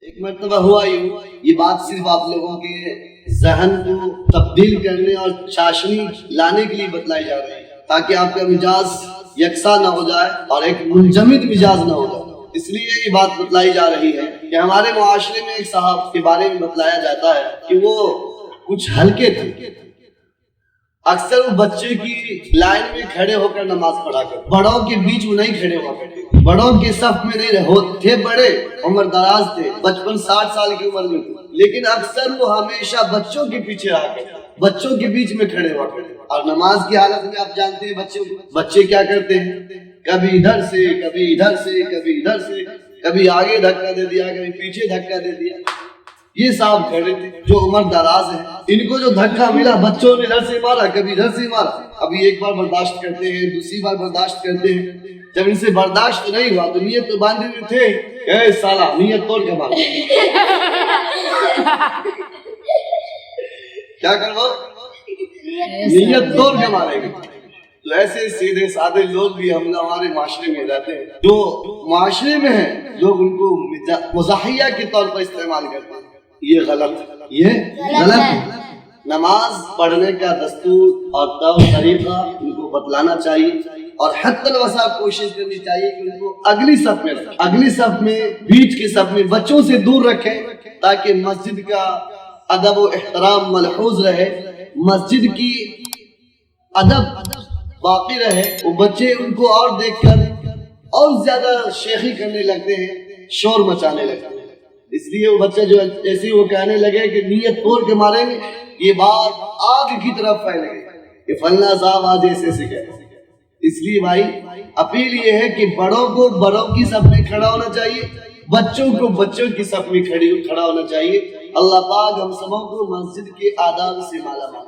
ایک مرتبہ ہوا یوں، یہ بات صرف آپ لوگوں کے ذہن کو تبدیل کرنے اور چاشنی لانے کے لیے بتلائی جا رہی ہے تاکہ آپ کا مزاج یکساں نہ ہو جائے اور ایک منجمد مزاج نہ ہو جائے۔ اس لیے یہ بات بتلائی جا رہی ہے کہ ہمارے معاشرے میں ایک صاحب کے بارے میں بتلایا جاتا ہے کہ وہ کچھ ہلکے تھے، اکثر وہ بچے کی لائن میں کھڑے ہو کر نماز پڑھا کر، بڑوں کے بیچ میں نہیں کھڑے ہوا کرتے، بڑوں کے صف میں نہیں رہے تھے، بڑے عمر دراز تھے، 55-60 سال کی عمر میں تھے، لیکن اکثر وہ ہمیشہ بچوں کے پیچھے رہا کرتے، بچوں کے بیچ میں کھڑے ہوا کرتے۔ اور نماز کی حالت میں آپ جانتے ہیں بچے کیا کرتے ہیں، کبھی ادھر سے کبھی ادھر سے کبھی ادھر سے، کبھی آگے دھکا دے دیا کبھی پیچھے دھکا دے دیا۔ یہ صاحب کھڑے تھے جو عمر دراز ہیں، ان کو جو دھکا ملا بچوں نے ادھر سے مارا کبھی ادھر سے مارا، ابھی ایک بار برداشت کرتے ہیں، دوسری بار برداشت کرتے ہیں، جب ان سے برداشت نہیں ہوا تو نیت تو باندھے ہوئے تھے، اے سالہ نیت توڑ کے مار کیا کرو، نیت توڑ کے مارے گے۔ تو ایسے سیدھے سادے لوگ بھی ہمارے معاشرے میں رہتے ہیں، جو معاشرے میں ہیں لوگ ان کو مزاحیہ کے طور پر استعمال کرتے ہیں، یہ غلط، یہ غلط ہے۔ نماز پڑھنے کا دستور اور طور طریقہ ان کو بتلانا چاہیے اور حتی الوسع کوشش کرنی چاہیے کہ ان کو اگلی صف میں رکھیں، اگلی صف میں، بیچ کے صف میں بچوں سے دور رکھیں تاکہ مسجد کا ادب و احترام ملحوظ رہے، مسجد کی ادب باقی رہے۔ وہ بچے ان کو اور دیکھ کر اور زیادہ شیخی کرنے لگتے ہیں، شور مچانے لگتے ہیں، اس لیے وہ بچہ جو ایسے وہ کہنے لگے کہ نیت توڑ کے ماریں گے، یہ بات آگ کی طرف پھیل گئی کہ فلاں صاحب آج ایسے کہتے ہیں۔ اس لیے بھائی اپیل یہ ہے کہ بڑوں کو بڑوں کی صف میں کھڑا ہونا چاہیے، بچوں کو بچوں کی صف میں کھڑا ہونا چاہیے۔ اللہ پاک ہم سبوں کو مسجد کے آداب سے مالا مال